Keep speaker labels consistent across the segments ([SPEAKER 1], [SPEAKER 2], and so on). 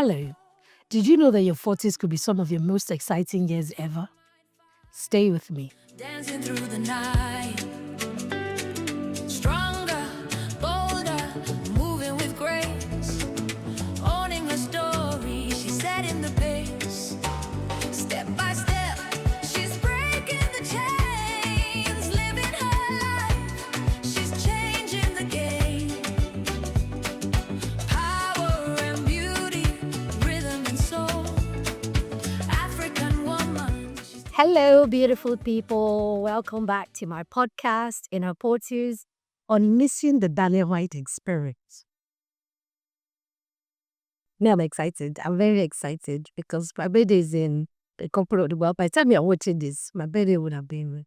[SPEAKER 1] Hello. Did you know that your 40s could be some of your most exciting years ever? Stay with me.
[SPEAKER 2] Dancing through the night, stronger, bolder, moving with grace, owning her story, she's setting the pace, step by step, she's breaking the chains, living her life, she's changing the game, power and beauty, rhythm and soul, African woman.
[SPEAKER 1] Hello, beautiful people. Welcome back to my podcast in our portals on missing the Daniamite Experience. Now I'm excited. I'm very excited because my birthday is in a couple of by the time you're watching this, my birthday would have been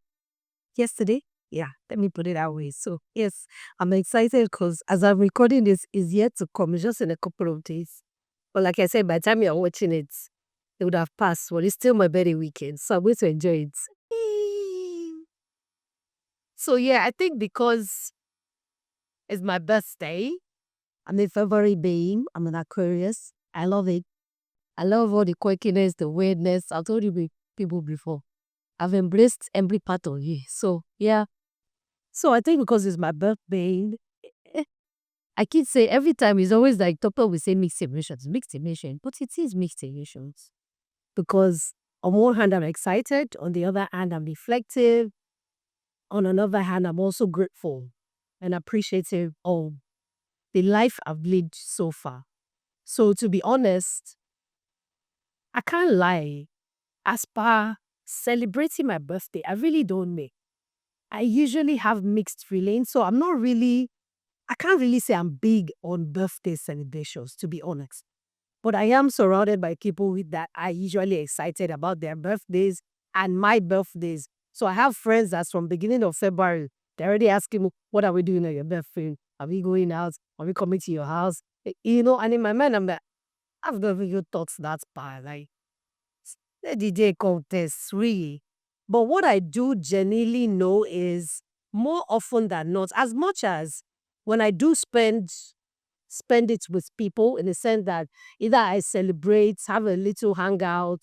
[SPEAKER 1] yesterday. Yeah, let me put it that way. So yes, I'm excited because as I'm recording this, is yet to come. It's just in a couple of days. But like I said, by the time you're watching it, it would have passed. But it's still my birthday weekend, so I'm going to enjoy it. So yeah, I think because it's my birthday, I'm a February being, I'm an Aquarius. I love it. I love all the quirkiness, the weirdness. I've told you people before. I've embraced every part of you. So yeah. So I think because it's my birthday, I keep saying every time it's always like Topper will say mixed emotions, but it is mixed emotions. Because on one hand, I'm excited. On the other hand, I'm reflective. On another hand, I'm also grateful and appreciative of the life I've lived so far. So to be honest, I can't lie. As per celebrating my birthday, I really don't know. I usually have mixed feelings. So I can't really say I'm big on birthday celebrations, to be honest. But I am surrounded by people that are usually excited about their birthdays and my birthdays. So I have friends that's from beginning of February. They're already asking me, what are we doing on your birthday? Are we going out? Are we coming to your house? And in my mind, I'm like, I've never even thought that far. Like, the DJ contest, really. But what I do genuinely know is more often than not, as much as when I do spend it with people in the sense that either I celebrate, have a little hangout,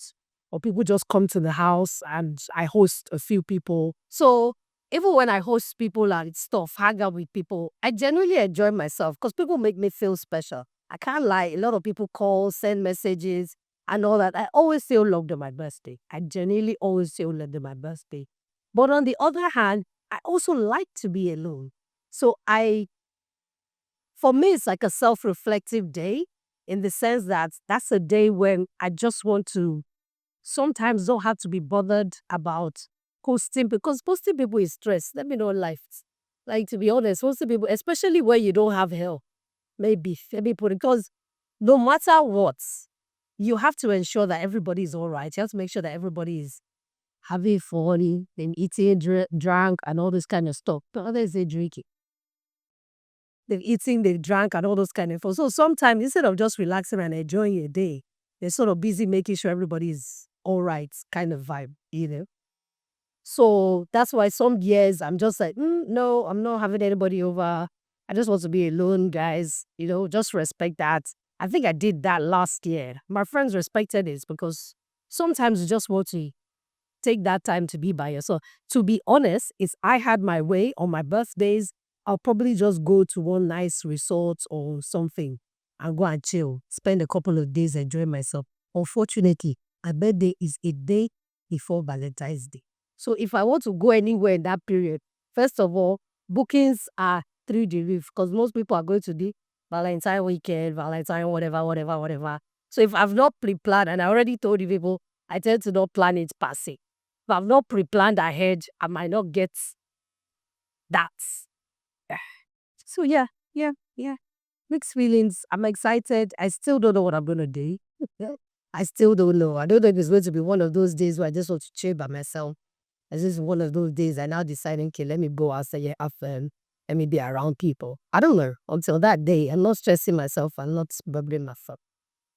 [SPEAKER 1] or people just come to the house and I host a few people. So even when I host people and stuff, hang out with people, I genuinely enjoy myself because people make me feel special. I can't lie. A lot of people call, send messages and all that. I always feel loved on my birthday. I genuinely always feel loved on my birthday. But on the other hand, I also like to be alone. So for me, it's like a self-reflective day in the sense that that's a day when I just want to sometimes don't have to be bothered about hosting because hosting people is stress. Let me know life. Like, to be honest, hosting people, especially where you don't have help, maybe put it, because no matter what, you have to ensure that everybody is all right. You have to make sure that everybody is having fun, then eating, drunk, and all this kind of stuff. But others, they drinking. They're eating, they drank, and all those kind of things. So sometimes, instead of just relaxing and enjoying your day, they're sort of busy making sure everybody's all right kind of vibe. So that's why some years I'm just like, no, I'm not having anybody over. I just want to be alone, guys. Just respect that. I think I did that last year. My friends respected it because sometimes you just want to take that time to be by yourself. To be honest, if I had my way on my birthdays, I'll probably just go to one nice resort or something and go and chill, spend a couple of days enjoying myself. Unfortunately, my birthday is a day before Valentine's Day. So if I want to go anywhere in that period, first of all, bookings are through the roof because most people are going to the Valentine weekend, Valentine whatever, whatever, whatever. So if I've not pre-planned, and I already told you people, I tend to not plan it per se. If I've not pre-planned ahead, I might not get that. So yeah. Mixed feelings. I'm excited. I still don't know what I'm going to do. I still don't know. I don't know if it's going to be one of those days where I just want to chill by myself. It's just one of those days I now deciding, okay, let me go outside, have fun, let me be around people. I don't know. Until that day, I'm not stressing myself. I'm not bubbling myself.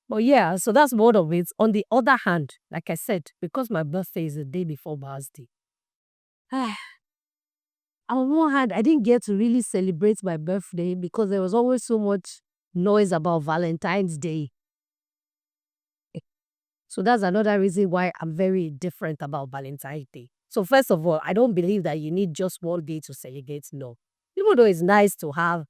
[SPEAKER 1] But yeah, so that's one of it. On the other hand, like I said, because my birthday is the day before birthday, on one hand, I didn't get to really celebrate my birthday because there was always so much noise about Valentine's Day. So that's another reason why I'm very different about Valentine's Day. So first of all, I don't believe that you need just one day to celebrate love. Even though it's nice to have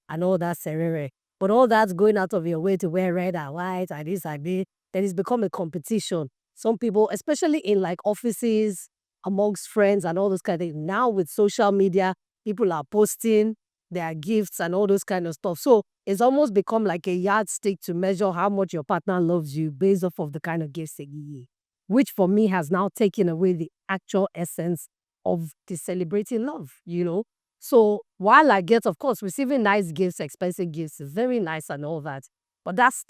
[SPEAKER 1] and all that ceremony, but all that's going out of your way to wear red and white and this and this, then it's become a competition. Some people, especially in like offices, amongst friends and all those kind of things, now with social media, people are posting their gifts and all those kind of stuff. So it's almost become like a yardstick to measure how much your partner loves you based off of the kind of gifts they give you, which for me has now taken away the actual essence of the celebrating love. So while I get, of course, receiving nice gifts, expensive gifts is very nice and all that, but that's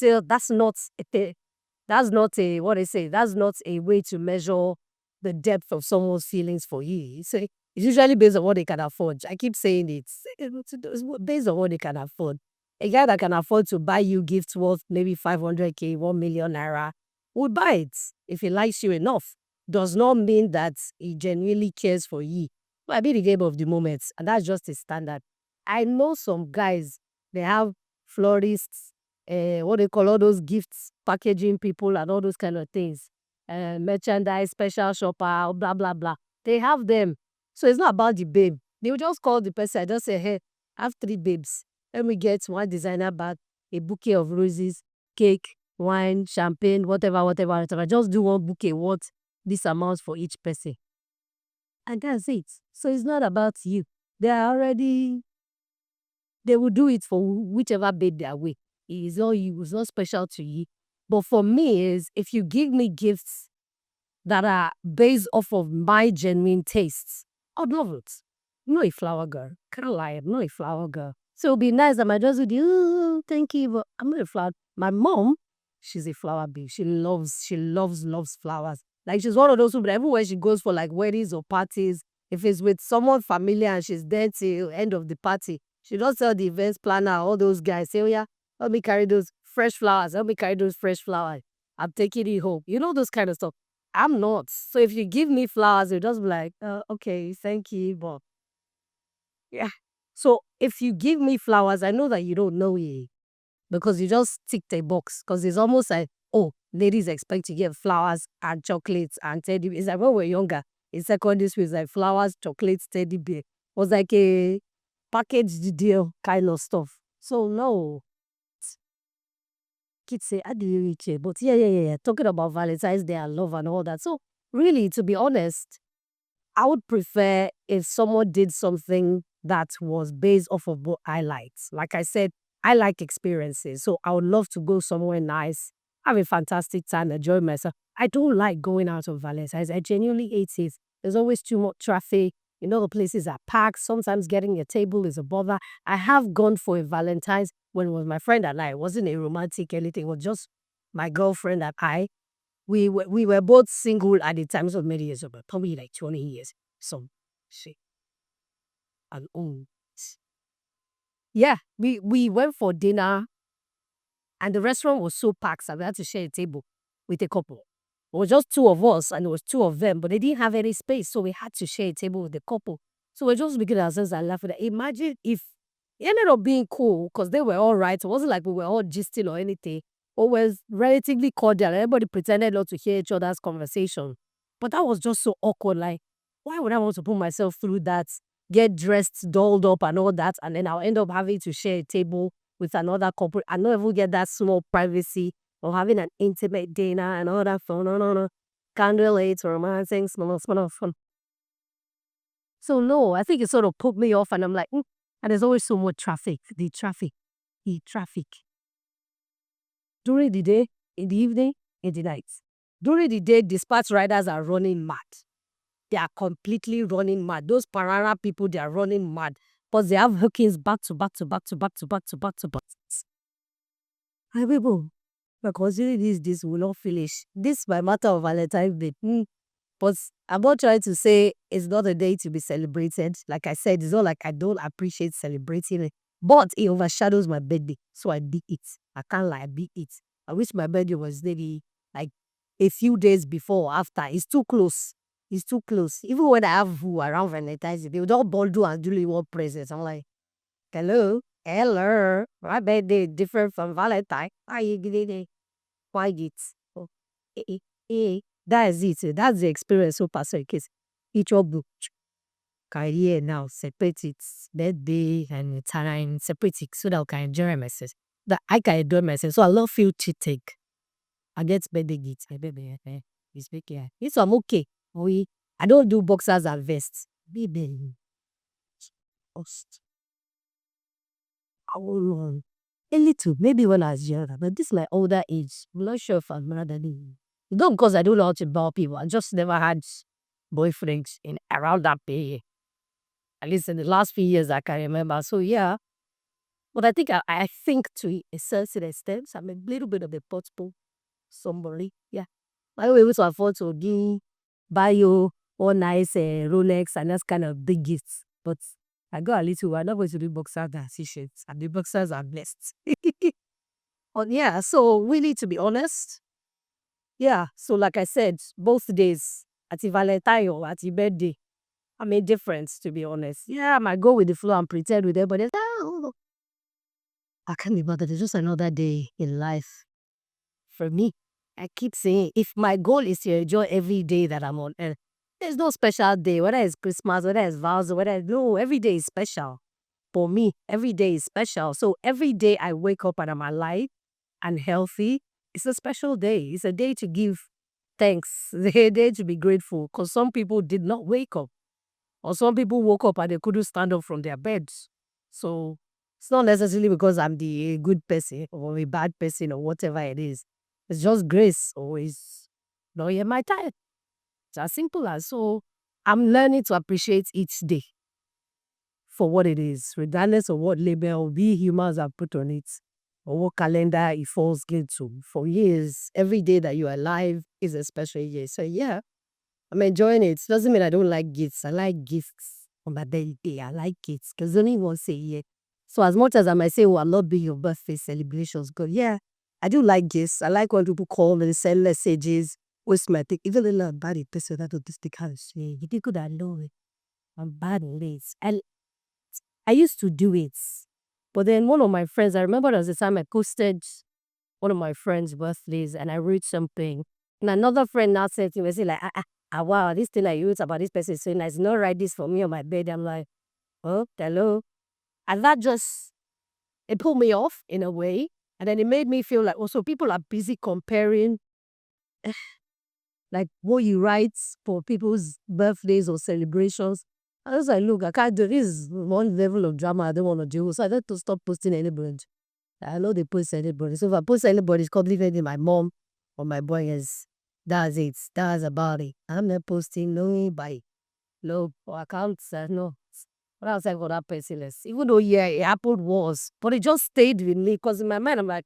[SPEAKER 1] not a, what I say, that's not a way to measure the depth of someone's feelings for you. It's usually based on what they can afford. I keep saying it's based on what they can afford. A guy that can afford to buy you gifts worth maybe 500K, 1 million naira, would buy it if he likes you enough. Does not mean that he genuinely cares for you. Might be the game of the moment, and that's just a standard. I know some guys, they have florists, what they call all those gifts, packaging people and all those kind of things. Merchandise, special shopper, blah, blah, blah. They have them. So it's not about the babe. They will just call the person and just say, hey, I have 3 babes. Let me get one designer bag, a bouquet of roses, cake, wine, champagne, whatever, whatever, whatever. Just do one bouquet worth this amount for each person. And that's it. So it's not about you. They will do it for whichever babe they are with. It is all you. It's not special to you. But for me is, if you give me gifts that are based off of my genuine tastes, I'd love it. I'm not a flower girl. Can't lie, I'm not a flower girl. So it'd be nice that my daughter would do, oh, thank you, but I'm not a flower. My mom, she's a flower babe. Loves flowers. Like, she's one of those people that everywhere she goes for like weddings or parties, if it's with someone familiar and she's there till end of the party, she does tell the events planner, all those guys, say, oh yeah, let me carry those fresh flowers. Let me carry those fresh flowers. I'm taking it home. You know, those kind of stuff. I'm not. So if you give me flowers, you just be like, okay, thank you, but yeah. So if you give me flowers, I know that you don't know it because you just ticked a box. Because it's almost like, oh, ladies expect to get flowers and chocolates and teddy bears. It's like when we were younger, in secondary school, it's like flowers, chocolates, teddy bear. It was like a packaged deal kind of stuff. So no. Kids say, how do you reach it? But yeah. Talking about Valentine's Day and love and all that. So really, to be honest, I would prefer if someone did something that was based off of what I liked. Like I said, I like experiences. So I would love to go somewhere nice, have a fantastic time, enjoy myself. I don't like going out on Valentine's. I genuinely hate it. There's always too much traffic. The places are packed. Sometimes getting a table is a bother. I have gone for a Valentine's when it was my friend and I. It wasn't a romantic anything. It was just my girlfriend and I. We were both single at the time, so many years ago, probably like 20 years. So shit. And yeah, we went for dinner and the restaurant was so packed, so we had to share a table with a couple. It was just 2 of us and it was 2 of them, but they didn't have any space, so we had to share a table with the couple. So we're just looking at ourselves and laughing. Imagine if it ended up being cool because they were all right. It wasn't like we were all gisting or anything. It was relatively cordial. Everybody pretended not to hear each other's conversation. But that was just so awkward. Like, why would I want to put myself through that, get dressed, dolled up and all that, and then I'll end up having to share a table with another couple and not even get that small privacy or having an intimate dinner and all that fun. No. Candlelit, romancing, small fun. So no, I think it sort of put me off and I'm like, and there's always so much traffic. The traffic. During the day, in the evening, in the night. During the day, dispatch riders are running mad. They are completely running mad. Those Parara people, they are running mad. Because they have hookings back to back to back to back to back to back to back. Hi people, we're considering this will not finish. This by matter of Valentine's Day. But I'm not trying to say it's not a day to be celebrated. Like I said, it's not like I don't appreciate celebrating it. But it overshadows my birthday. So I beat it. I can't lie, I beat it. I wish my birthday was maybe like a few days before or after. It's too close. It's too close. Even when I have who around Valentine's Day, they would all bundle and do one presents. I'm like, hello, my birthday is different from Valentine. Why you getting it? Why it? That is it. That's the experience so pass case. Each of book career now, separate it, birthday and time, separate it so that I can enjoy myself. That I can enjoy myself. So I love feel cheated. I get birthday gifts. My baby, it's okay. It's I'm okay. I don't do boxers and vests. Baby, just how long? A little, maybe when I was younger, but this is my older age. I'm not sure if I'm rather than not because I don't know how to ball people. I just never had boyfriends in around that period. At least in the last few years I can remember. So yeah. But I think I think to a certain extent, I'm a little bit of a portable somebody. Yeah. I was able to afford to buy you all nice Rolex and that's kind of big gifts. But I got a little, I'm not going to do boxers and t-shirts. And the boxers are blessed. But yeah, so really to be honest, yeah. So like I said, both days, at the Valentine or at the birthday, I made difference to be honest. Yeah, I might go with the flow and pretend with everybody. Oh, I can't be bothered. It's just another day in life. For me, I keep saying if my goal is to enjoy every day that I'm on earth, there's no special day, whether it's Christmas, whether it's vows, no, every day is special. For me, every day is special. So every day I wake up and I'm alive and healthy, it's a special day. It's a day to give thanks. It's a day to be grateful because some people did not wake up. Or some people woke up and they couldn't stand up from their beds. So it's not necessarily because I'm the good person or a bad person or whatever it is. It's just grace always. No, yeah, my time. It's as simple as so. I'm learning to appreciate each day for what it is, regardless of what label we humans have put on it or what calendar it falls into. For years, every day that you're alive is a special year. So yeah, I'm enjoying it. Doesn't mean I don't like gifts. I like gifts on my birthday. I like gifts because only once a year. So as much as I might say, oh, I'm not doing your birthday celebrations, good. Yeah, I do like gifts. I like when people call me, send messages, what's my thing. Even though I'm bad at person that don't stick out. You think good I know it. I'm bad at this. And I used to do it. But then one of my friends, I remember there was a time I posted one of my friends' birthdays and I wrote something. And another friend now said to me, say like, wow, this thing I wrote about this person is so nice. Not write this for me on my bed. I'm like, oh, hello. And that just, it pulled me off in a way. And then it made me feel like also people are busy comparing like what you write for people's birthdays or celebrations. I was like, look, I can't do this. One level of drama I don't want to do. So I had to stop posting anybody. I know they post anybody. So if I post anybody, it's completely my mom or my boy is, that's it. That's about it. I'm not posting no by no accounts. No. What else I for that person is? Even though, yeah, it happened was, but it just stayed with me because in my mind, I'm like,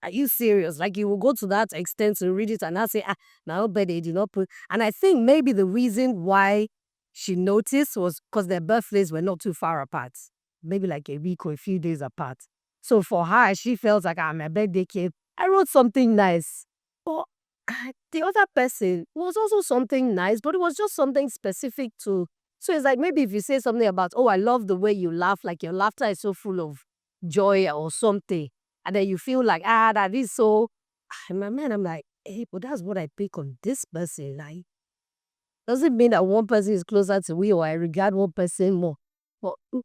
[SPEAKER 1] are you serious? Like you will go to that extent to read it and I say, now but they did not put. And I think maybe the reason why she noticed was because their birthdays were not too far apart. Maybe like a week or a few days apart. So for her, she felt like, my birthday came. I wrote something nice. But the other person was also something nice, but it was just something specific to. So it's like maybe if you say something about, oh, I love the way you laugh, like your laughter is so full of joy or something. And then you feel like, that is so. In my mind, I'm like, hey, but that's what I pick on this person. Like, doesn't mean that one person is closer to me or I regard one person more. But like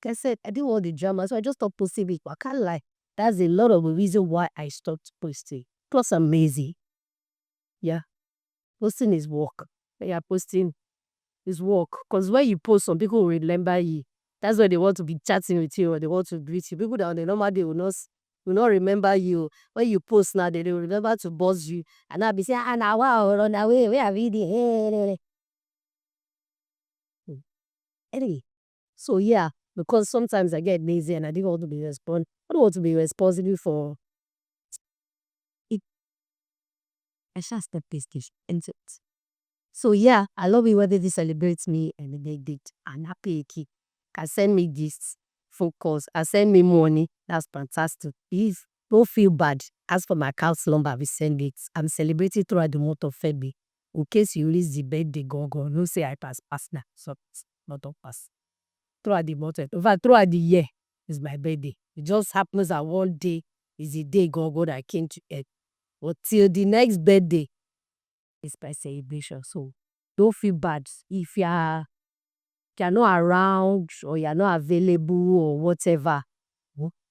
[SPEAKER 1] I said, I didn't want the drama, so I just stopped posting it. But I can't lie. That's a lot of the reason why I stopped posting. Plus, I'm lazy. Yeah. Posting is work. Yeah, posting is work. Because when you post, some people will remember you. That's why they want to be chatting with you or they want to greet you. People that on the normal day will not remember you. When you post now, they will remember to buzz you. And I'll be saying, now wow, run away, where are we? Anyway, so yeah, because sometimes I get lazy and I didn't want to be I don't want to be responsible for it. I shall step this into it. So yeah, I love it whether they celebrate me and they did. I'm happy kid. Can send me gifts, focus, and send me money. That's fantastic. If don't feel bad. As for my account number, we send it. I'm celebrating throughout the month of February. In case you release the birthday, go. No say I pass now. So not don't pass. Throughout the month, in fact, throughout the year is my birthday. It just happens that one day is the day go that I came to earth. But till the next birthday, It's my celebration. So don't feel bad if you're not around or you're not available or whatever.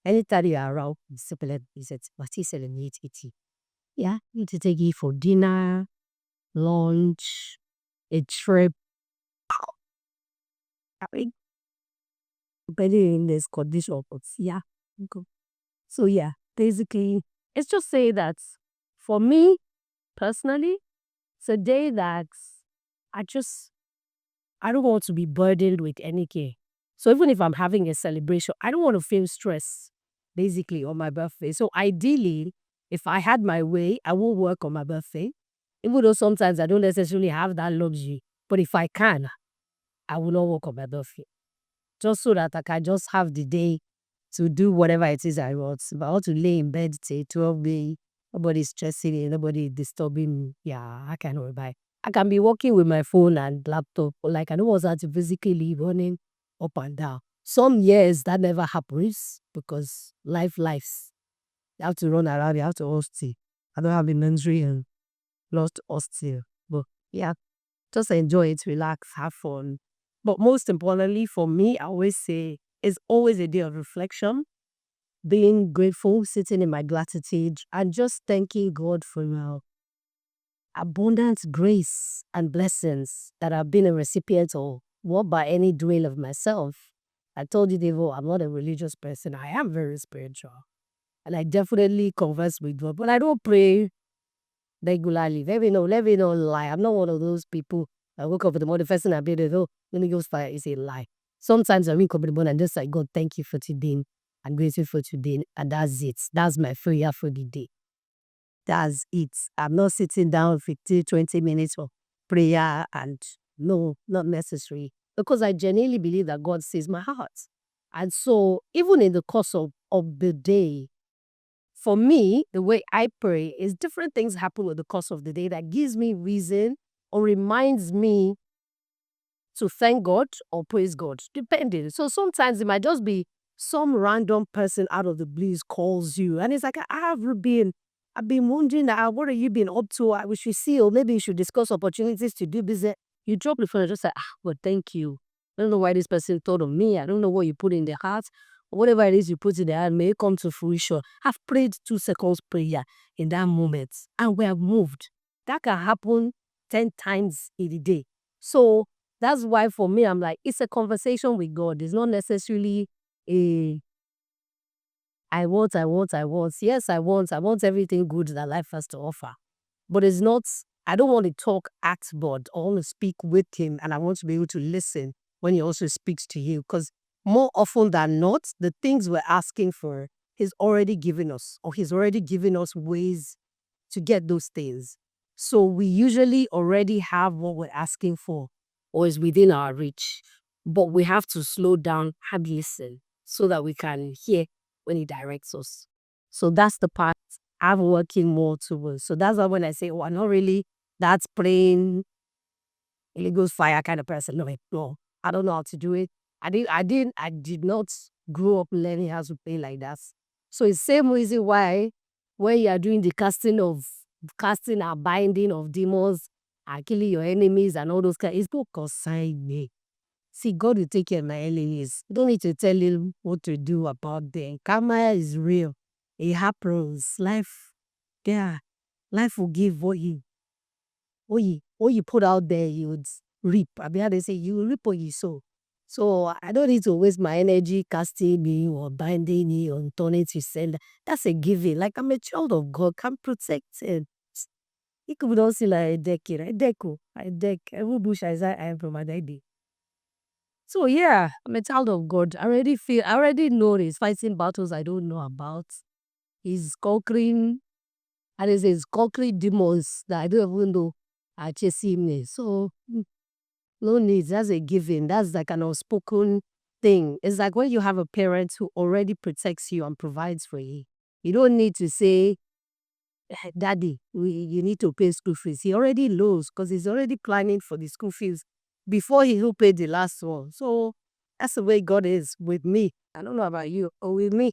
[SPEAKER 1] Anytime you're around, you celebrate it. Yeah, you need to take it for dinner, lunch, a trip. I mean, depending in this condition, but yeah. Okay. So yeah, basically, it's just say that for me personally, it's a day that I just I don't want to be burdened with any care. So even if I'm having a celebration, I don't want to feel stress, basically, on my birthday. So ideally, if I had my way, I will work on my birthday. Even though sometimes I don't necessarily have that luxury. But if I can, I will not work on my birthday. Just so that I can just have the day to do whatever it is I want. If I want to lay in bed till 12 nobody's stressing me, nobody disturbing me. Yeah, I can buy. I can be working with my phone and laptop. Like I don't want to physically running up and down. Some years that never happens because lives. You have to run around, you have to hustle. I don't have the luxury and lost hustle. But yeah, just enjoy it, relax, have fun. But most importantly for me, I always say it's always a day of reflection, being grateful, sitting in my gratitude, and just thanking God for abundant grace and blessings that I've been a recipient of, not by any doing of myself. I told you, Devo, I'm not a religious person. I am very spiritual. And I definitely converse with God. But I don't pray regularly. Let me know lie. I'm not one of those people. I woke up in the morning, the first thing I did is, oh, let me go fire is a lie. Sometimes I wake up in the morning and just like, God, thank you for today. I'm grateful for today. And that's it. That's my prayer for the day. That's it. I'm not sitting down 15, 20 minutes for prayer and no, not necessary. Because I genuinely believe that God sees my heart. And so even in the course of the day, for me, the way I pray is different things happen with the course of the day that gives me reason or reminds me to thank God or praise God, depending. So sometimes it might just be some random person out of the blues calls you and it's like, I've been wondering, what have you been up to? We should see, or maybe you should discuss opportunities to do business. You drop the phone and just say, well, thank you. I don't know why this person thought of me. I don't know what you put in their heart. Whatever it is you put in their heart, may it come to fruition. I've prayed 2 seconds prayer in that moment and we have moved. That can happen 10 times in a day. So that's why for me, I'm like, it's a conversation with God. It's not necessarily a I want. Yes, I want everything good that life has to offer. But it's not, I don't want to talk at God. I want to speak with him and I want to be able to listen when he also speaks to you. Because more often than not, the things we're asking for, he's already given us, or he's already given us ways to get those things. So we usually already have what we're asking for or is within our reach. But we have to slow down and listen so that we can hear when he directs us. So that's the part I'm working more towards. So that's why when I say, oh, I'm not really that's praying Holy Ghost fire kind of person. No, I don't know how to do it. I did not grow up learning how to pray like that. So it's same reason why when you are doing the casting and binding of demons and killing your enemies and all those kind, it's not concern me. See, God will take care of my enemies. You don't need to tell him what to do about them. Karma is real. It happens. Life, yeah, life will give what you put out there, you would reap. I mean, how they say, you reap what you sow. So I don't need to waste my energy casting me or binding me or turning to send. That's a giving. Like I'm a child of God, can protect it. You could not see like a deck, right? A deck. Every bush I am from my daddy. So yeah, I'm a child of God. I already know he's fighting battles I don't know about. He's conquering, and he's conquering demons that I don't even know are chasing me. So no needs, that's a given. That's like an unspoken thing. It's like when you have a parent who already protects you and provides for you. You don't need to say, Daddy, you need to pay school fees. He already knows because he's already planning for the school fees before he will pay the last one. So that's the way God is with me. I don't know about you or with me.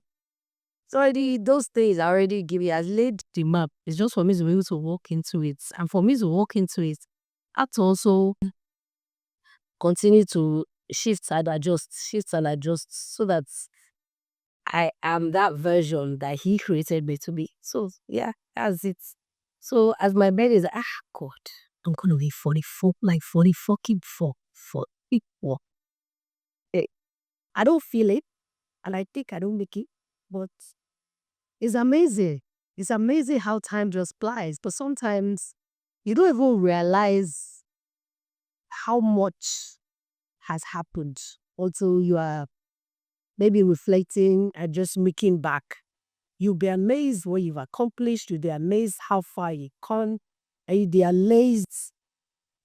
[SPEAKER 1] It's already, those things are already giving, has laid the map. It's just for me to be able to walk into it. And for me to walk into it, I have to also continue to shift and adjust so that I am that version that he created me to be. So yeah, that's it. So as my bed is, God, I'm gonna be 44, like 40 fucking 44. Eh, I don't feel it, and I think I don't make it, but it's amazing. It's amazing how time just flies. But sometimes you don't even realize how much has happened until you are maybe reflecting and just looking back. You'll be amazed what you've accomplished. You'll be amazed how far you've gone. And you'll be amazed.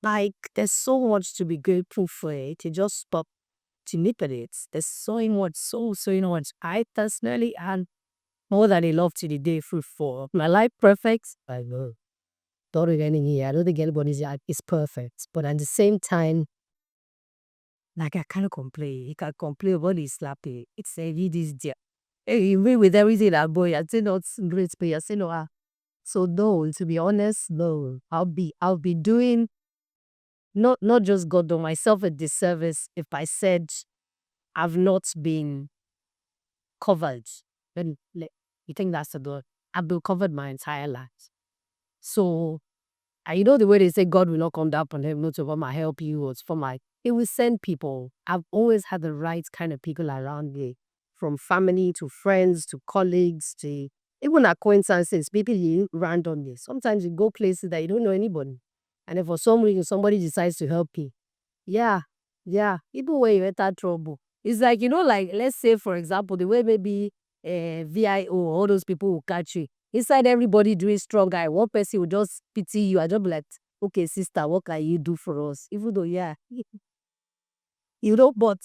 [SPEAKER 1] Like, there's so much to be grateful for it. You just stop to nip at it. There's so much, so much. I personally, and more than enough to the day fruit for. My life perfect? I know. Don't think any here. I don't think anybody's is perfect. But at the same time, like I can't complain. You can complain about this slappy. It's a this dear. Hey, me with everything that boy, I say not great pay. I say no. So no, to be honest, no. I'll be doing not just God or myself a disservice if I said I've not been covered. Then you think that's the door. I've been covered my entire life. So, and you know the way they say God will not come down from heaven, not to come and help you, or it's for my, it will send people. I've always had the right kind of people around me, from family to friends to colleagues to even acquaintances, people you randomly. Sometimes you go places that you don't know anybody. And if for some reason somebody decides to help you, yeah, yeah. Even when you enter trouble, it's like, like, let's say, for example, the way maybe VIO, all those people will catch you. Inside everybody doing strong guy, one person will just pity you. I just be like, okay, sister, what can you do for us? Even though, yeah, but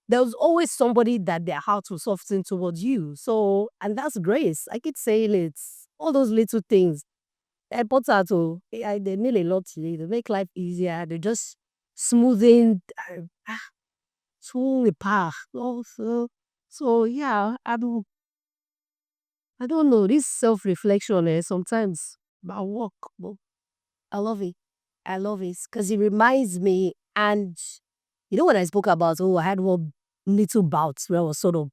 [SPEAKER 1] there's always somebody that their heart will soften towards you. So, and that's grace. I keep saying it. All those little things. They're important to, they mean a lot to you. They make life easier. They just smoothing through the path. Also, so yeah, I don't know. This self-reflection, sometimes my work, but I love it. I love it because it reminds me. And when I spoke about, I had one little bout where I was sort of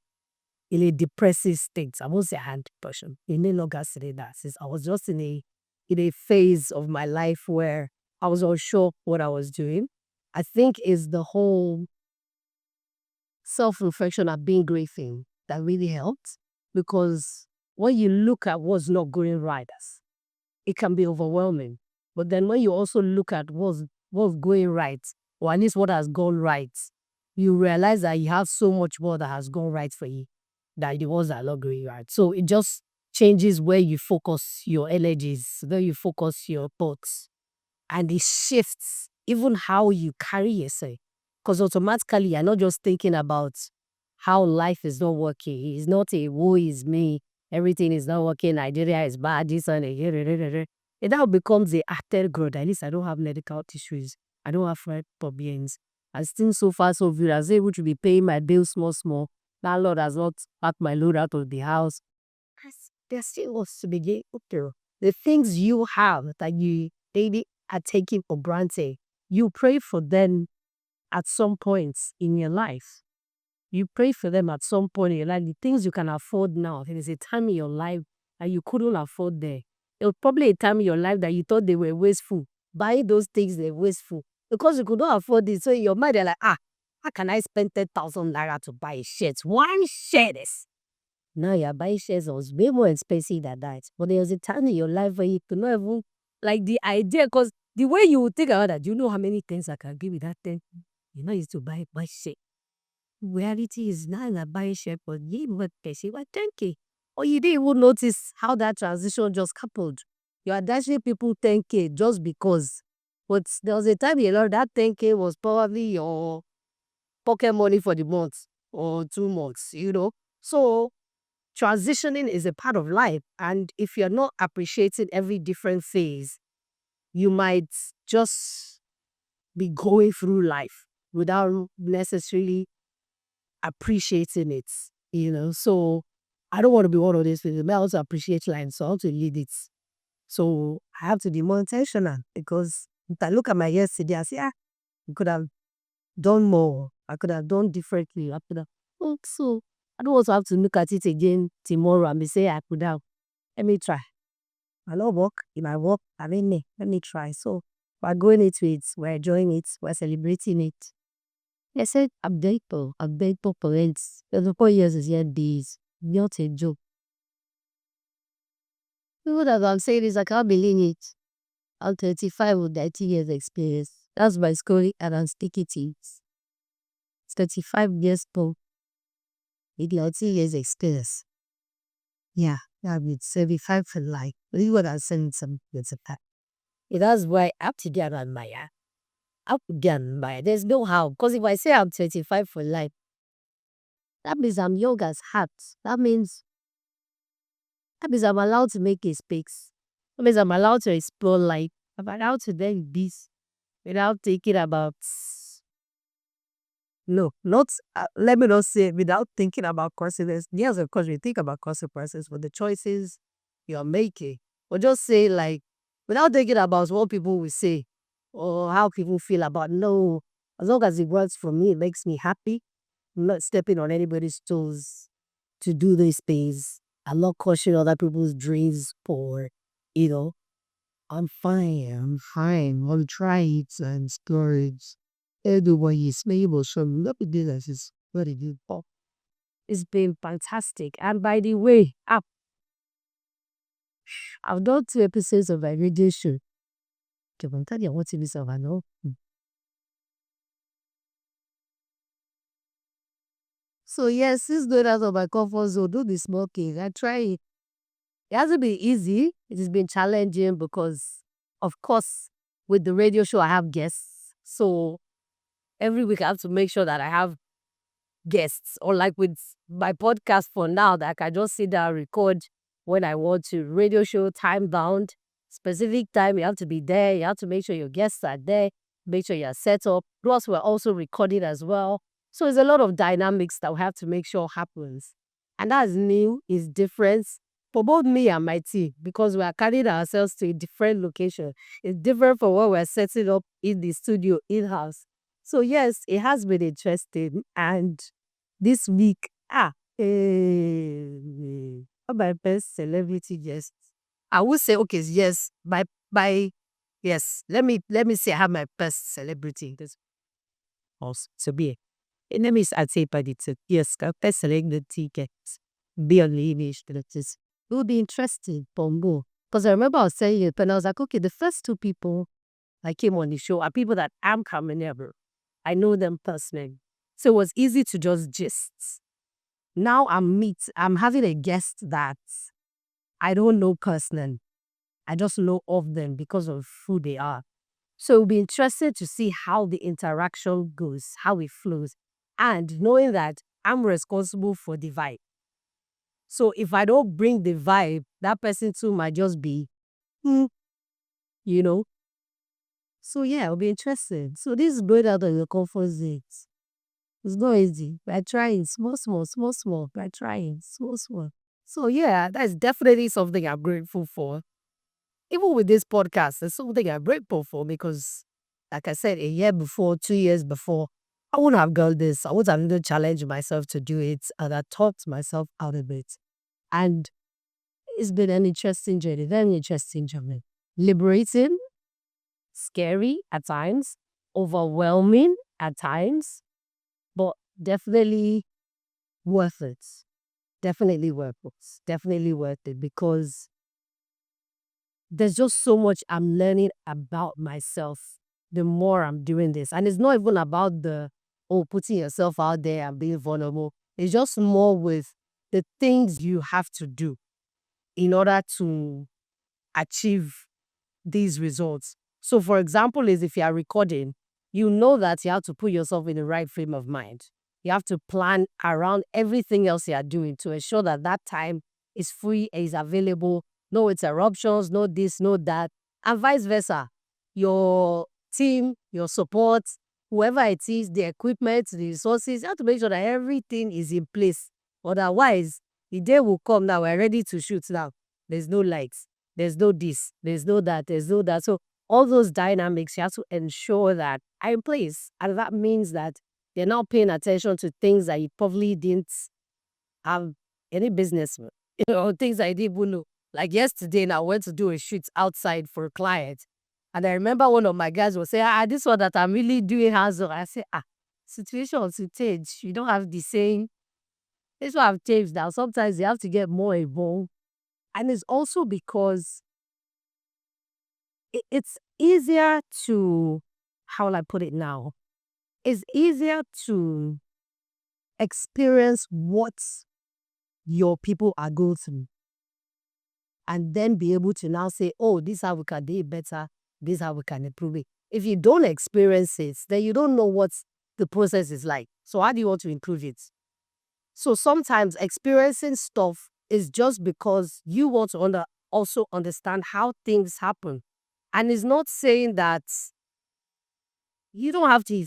[SPEAKER 1] in a depressive state. I won't say I had depression. It no longer say that. Since I was just in a phase of my life where I was unsure what I was doing. I think is the whole self-reflection and being grateful that really helped, because when you look at what's not going right, it can be overwhelming. But then when you also look at what's going right, or at least what has gone right, you realize that you have so much more that has gone right for you than the ones that are not going right. So it just changes where you focus your energies, where you focus your thoughts, and it shifts even how you carry yourself. Because automatically you're not just thinking about how life is not working. It's not a woe is me, everything is not working, Nigeria is bad, this and that. It now becomes a acted growth. At least I don't have medical issues. I don't have health problems. I'm still so far so good. I was able to be paying my bills small. Landlord has not packed my load out of the house. There's still lots to be grateful for. The things you have that you daily are taking for granted, you pray for them at some points in your life. You pray for them at some point in your life. The things you can afford now, there is a time in your life that you couldn't afford there. There was probably a time in your life that you thought they were wasteful. Buying those things, they're wasteful. Because you could not afford it. So in your mind, you're like, how can I spend 10,000 naira to buy a shirt? One shirt is. Now you're buying shares was way more expensive than that. But there was a time in your life where you could not even, like, the idea, because the way you would think about that, do you know how many things I can give you that thing? You know, used to buy share. Reality is not that buying share, but you but person what 10K. Or you didn't even notice how that transition just coupled. You are dashing people 10K just because. But there was a time you know that 10K was probably your pocket money for the month or 2 months. So transitioning is a part of life. And if you're not appreciating every different phase, you might just be going through life without necessarily appreciating it. So I don't want to be one of these people. I also appreciate life, so I want to lead it. So I have to be more intentional because if I look at my yesterday, I say, I could have done more. I could have done differently. I could have. So I don't also have to look at it again tomorrow and be say I could have. Let me try. I love work. If I work, I mean, let me try. So we're going into it. We're enjoying it. We're celebrating it. I said, I'm thankful. I'm thankful for it. The 4 years is yet days. Not a joke. People that I'm saying is I can't believe it. I'm 35 with 30 years experience. That's my story and I'm sticking to it. It's 35 years old with 30 years experience. Yeah, I've been 75 for life. But you what I'm saying some it's a fact. That's why up to there on my up again by there's no how. Because if I say I'm 25 for life, that means I'm young as heart. That means I'm allowed to make a space. That means I'm allowed to explore life. I'm allowed to then this without thinking about no, not let me not say without thinking about consequences. Yes, of course we think about consequences for the choices you're making. But just say like without thinking about what people will say or how people feel about no. As long as it works for me, it makes me happy. I'm not stepping on anybody's toes to do this things. I'm not crushing other people's dreams for, you know, I'm fine. I'm fine. I'll try it and explore it. Everybody is able. So let me do this. Is what it is. Oh, it's been fantastic. And by the way, I've done 2 episodes of my radio show. I'm telling you, I want to be so I know. So yes, since going out of my comfort zone, do the small things. I try it. It hasn't been easy. It has been challenging because, of course, with the radio show, I have guests. So every week I have to make sure that I have guests, or like with my podcast for now that I can just sit down record when I want to. Radio show time bound, specific time, you have to be there, you have to make sure your guests are there, make sure you're set up. Plus we're also recording as well. So there's a lot of dynamics that we have to make sure happens. And that's new, is different for both me and my team because we are carrying ourselves to a different location. It's different from what we're setting up in the studio in-house. So yes, it has been interesting. And this week, my best celebrity guest. I would say, okay, yes, yes. Let me say I have my best celebrity. This also to be. Let me say, but it's yes, best celebrity guest. Be on the image that it is. It would be interesting, Bongo. Because I remember I was saying it, but I was like, okay, the first 2 people that came on the show are people that I'm coming ever. I know them personally. So it was easy to just gist. Now I'm having a guest that I don't know personally. I just know of them because of who they are. So it'll be interesting to see how the interaction goes, how it flows. And knowing that I'm responsible for the vibe. So if I don't bring the vibe, that person too might just be, you know. So yeah, it'll be interesting. So this is going out of your comfort zone. It's not easy. We're trying small, small, small, small. We're trying small, small. So yeah, that's definitely something I'm grateful for. Even with this podcast, it's something I'm grateful for because, like I said, a year before, 2 years before, I wouldn't have done this. I would have even challenged myself to do it, and I talked myself out of it. And it's been an interesting journey, very interesting journey. Liberating, scary at times, overwhelming at times, but definitely worth it. Definitely worth it. Definitely worth it because there's just so much I'm learning about myself the more I'm doing this. And it's not even about putting yourself out there and being vulnerable. It's just more with the things you have to do in order to achieve these results. So, for example, is if you are recording, you know that you have to put yourself in the right frame of mind. You have to plan around everything else you are doing to ensure that that time is free and is available. No interruptions, no this, no that, and vice versa. Your team, your support, whoever it is, the equipment, the resources, you have to make sure that everything is in place. Otherwise, The day will come now, we're ready to shoot now. There's no lights. There's no this. There's no that. There's no that. So all those dynamics, you have to ensure that are in place. And that means that they're not paying attention to things that you probably didn't have any business with. Things I didn't even know. Like yesterday, now I went to do a shoot outside for a client. And I remember one of my guys was saying, this one that I'm really doing hands-on. I say, situations to change. You don't have the same. This one have changed now. Sometimes you have to get more involved. And it's also because it's easier to, how will I put it now? It's easier to experience what your people are going through and then be able to now say, oh, this is how we can do it better. This is how we can improve it. If you don't experience it, then you don't know what the process is like. So how do you want to improve it? So sometimes experiencing stuff is just because you want to also understand how things happen. And it's not saying that you don't have to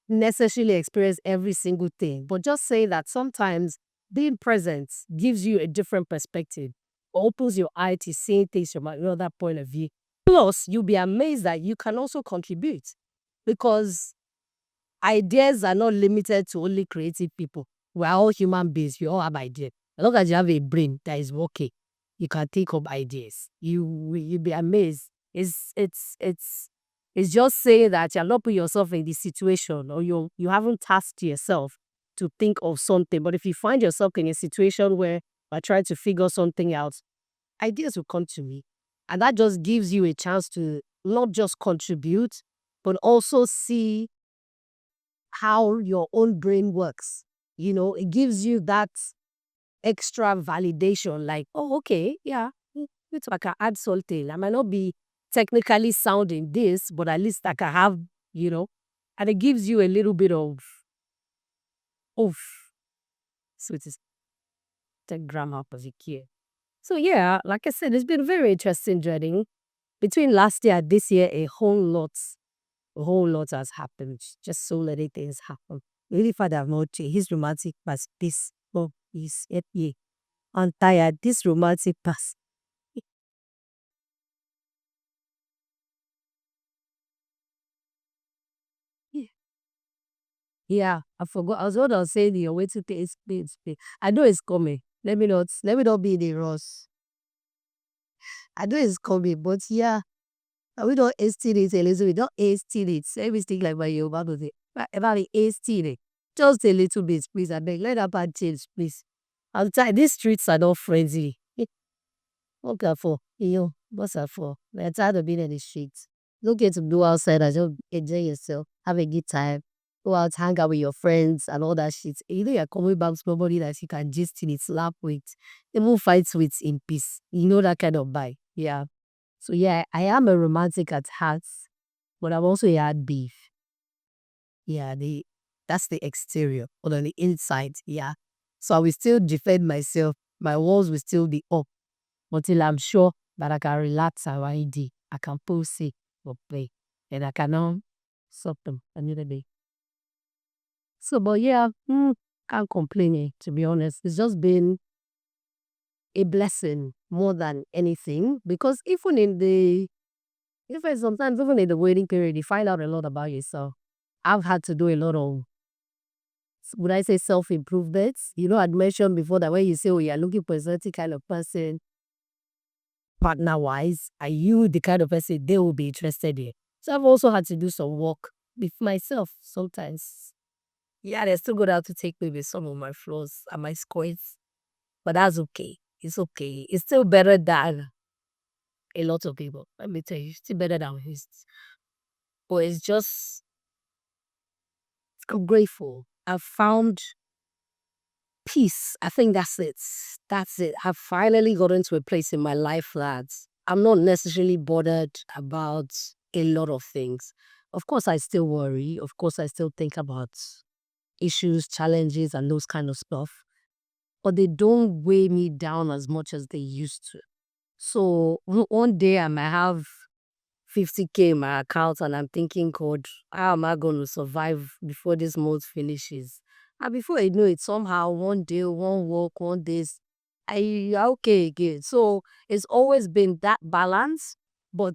[SPEAKER 1] necessarily experience every single thing, but just say that sometimes being present gives you a different perspective, opens your eye to seeing things from another point of view. Plus, you'll be amazed that you can also contribute because ideas are not limited to only creative people. We're all human beings. We all have ideas. As long as you have a brain that is working, you can think of ideas. You'll be amazed. It's just saying that you're not putting yourself in this situation or you haven't tasked yourself to think of something. But if you find yourself in a situation where you're trying to figure something out, ideas will come to me. And that just gives you a chance to not just contribute, but also see how your own brain works. It gives you that extra validation, like, oh, okay, yeah, I can add something. I might not be technically sound in this, but at least I can have, and it gives you a little bit of, so it is the grammar of the key. So yeah, like I said, it's been a very interesting journey. Between last year and this year, a whole lot has happened. Just so many things happen. Really father of not his romantic past, this, oh, he's 8 years. I'm tired. This romantic past. Yeah, I forgot. I was what I was saying. You're waiting to explain. I know it's coming. Let me not be in a rush. I know it's coming, but yeah, we don't hasting it, Elizabeth. We don't hasting it. Everything like my Yoruba does it. About the hasting it. Just a little bit, please. I beg. Let that part change, please. I'm tired. These streets are not friendly. What for? What's that for? We're tired of being in the streets. Don't get to go outside and just enjoy yourself. Have a good time. Go out, hang out with your friends and all that shit. You're coming back to somebody that you can just in it, laugh with, even fight with in peace. That kind of vibe. Yeah. So yeah, I am a romantic at heart, but I'm also a hard beef. Yeah, that's the exterior. But on the inside, yeah. So I will still defend myself. My walls will still be up until I'm sure that I can relax around it. I can pause it or play. And I can stop them another day. So, but yeah, can't complain, to be honest. It's just been a blessing more than anything because sometimes even in the waiting period, you find out a lot about yourself. I've had to do a lot of, would I say, self-improvements. I'd mentioned before that when you say, oh, you're looking for a certain kind of person, partner-wise, are you the kind of person they will be interested in? So I've also had to do some work with myself sometimes. Yeah, they're still going to have to take me with some of my flaws and my squares, but that's okay. It's okay. It's still better than a lot of people. Let me tell you, it's still better than his. But it's just, I'm grateful. I've found peace. I think that's it. That's it. I've finally gotten to a place in my life that I'm not necessarily bothered about a lot of things. Of course, I still worry. Of course, I still think about issues, challenges, and those kind of stuff. But they don't weigh me down as much as they used to. So one day I might have 50K in my account and I'm thinking, God, how am I going to survive before this month finishes? And before I know it, somehow one day, one work, one day, You're okay again. So it's always been that balance. But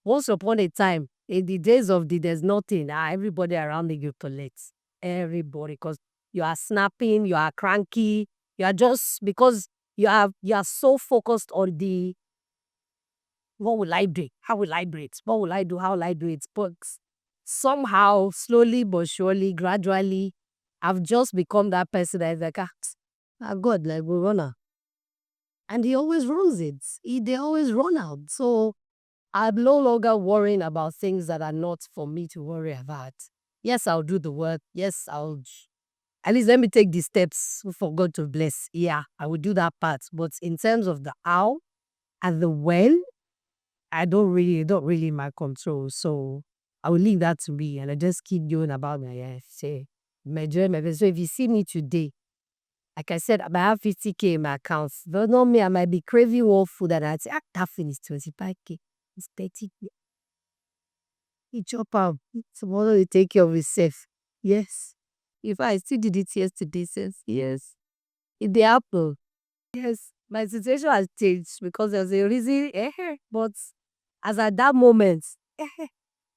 [SPEAKER 1] once upon a time, in the days of there's nothing, everybody around you collects. Everybody, because you are snapping, you are cranky, you are just because you are so focused on the what will I do? How will I do it? What will I do? How will I do it? But somehow, slowly but surely, gradually, I've just become that person that is like, God, like we run out. And he always runs it. They always run out. So I'm no longer worrying about things that are not for me to worry about. Yes, I'll do the work. Yes, at least let me take the steps for God to bless. Yeah, I will do that part. But in terms of the how and the when, I don't really in my control. So I will leave that to me and I just keep going about my life. Say, my journey. So if you see me today, like I said, I might have 50K in my accounts. But not me, I might be craving one food and I'd say, that thing is 25K. It's 30K. You chop out. Tomorrow you take care of yourself. Yes. If I still did it yesterday, says yes. If the apple, yes. My situation has changed because there's a reason. But as at that moment,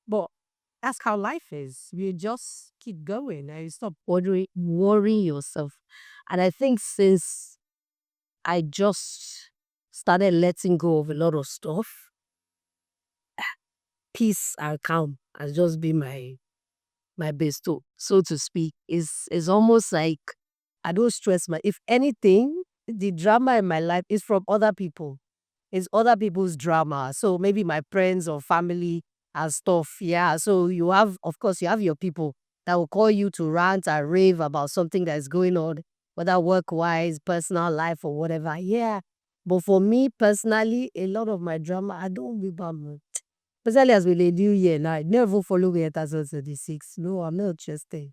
[SPEAKER 1] but that's how life is. You just keep going and you stop worrying yourself. And I think since I just started letting go of a lot of stuff, peace and calm has just been my bestow, so to speak. Is almost like I don't stress if anything, the drama in my life is from other people. It's other people's drama. So maybe my friends or family and stuff. Yeah. So you have, of course, you have your people that will call you to rant and rave about something that is going on, whether work-wise, personal life, or whatever. Yeah. But for me personally, a lot of my drama, I don't remember. Especially as we lay New Year now, I never follow me at 2026. No, I'm not interested.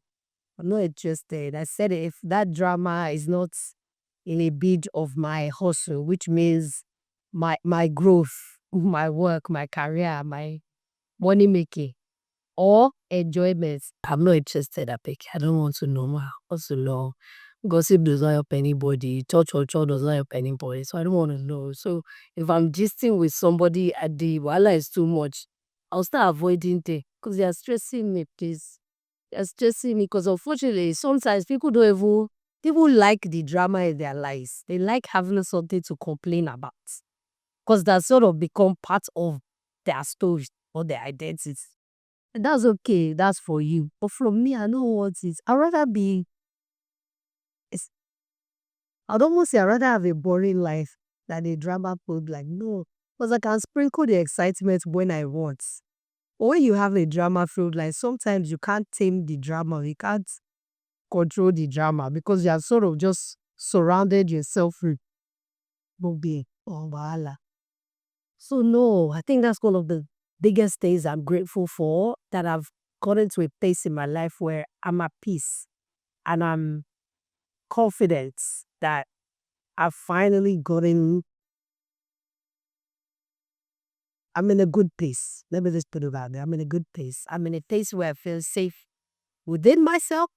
[SPEAKER 1] I'm not interested. I said if that drama is not in a bid of my hustle, which means my growth, my work, my career, my money making, or enjoyment, I'm not interested. I don't want to know my hustle law. Gossip does not help anybody. Church or church does not help anybody. So I don't want to know. So if I'm gisting with somebody at the wala is too much, I'll start avoiding them because they are stressing me, please. They are stressing me because unfortunately, sometimes people like the drama in their lives. They like having something to complain about because that sort of become part of their story or their identity. And that's okay. That's for you. But from me, I know what it is. I'd rather be, it's- I'd almost say I'd rather have a boring life than a drama put like, no. Because I can sprinkle the excitement when I want. But when you have a drama filled life, sometimes you can't tame the drama. You can't control the drama because you have sort of just surrounded yourself with bobe or wahala. So no, I think that's one of the biggest things I'm grateful for, that I've gotten to a place in my life where I'm at peace and I'm confident that I've finally I'm in a good place. Let me just put it out there. I'm in a good place. I'm in a place where I feel safe within myself.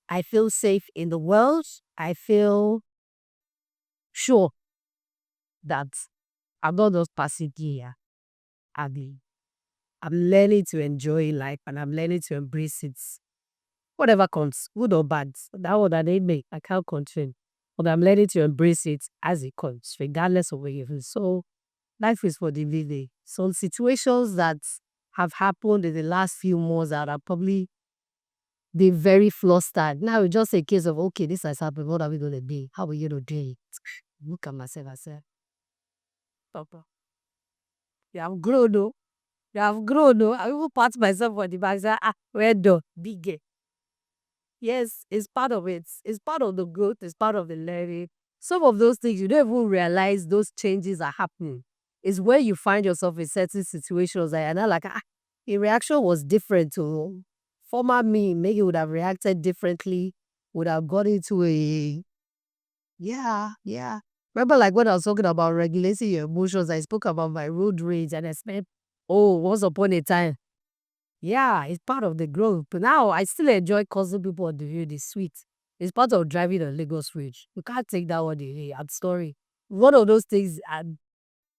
[SPEAKER 1] I feel safe in the world. I feel sure that I'm not just passing here. I'm learning to enjoy life and I'm learning to embrace it. Whatever comes, good or bad, that one that they make, I can't control. But I'm learning to embrace it as it comes, regardless of where you feel. So life is for the living. Some situations that have happened in the last few months that are probably be very flustered. Now it's just a case of, okay, this has happened. What are we going to do? How are we going to do it? Look at myself. I said, Papa, you have grown, though. You have grown, though. I even pat myself on the back and say, we're done. Big girl. Yes, it's part of it. It's part of the growth. It's part of the learning. Some of those things, you don't even realize those changes are happening. It's where you find yourself in certain situations that you're not like, the reaction was different to former me. Maybe would have reacted differently, would have got into a, yeah, yeah. Remember like when I was talking about regulating your emotions, I spoke about my road rage and I said, oh, once upon a time. Yeah, it's part of the growth. But now I still enjoy causing people on the road. It's sweet. It's part of driving on Lagos Bridge. You can't take that one away. I'm sorry. One of those things, and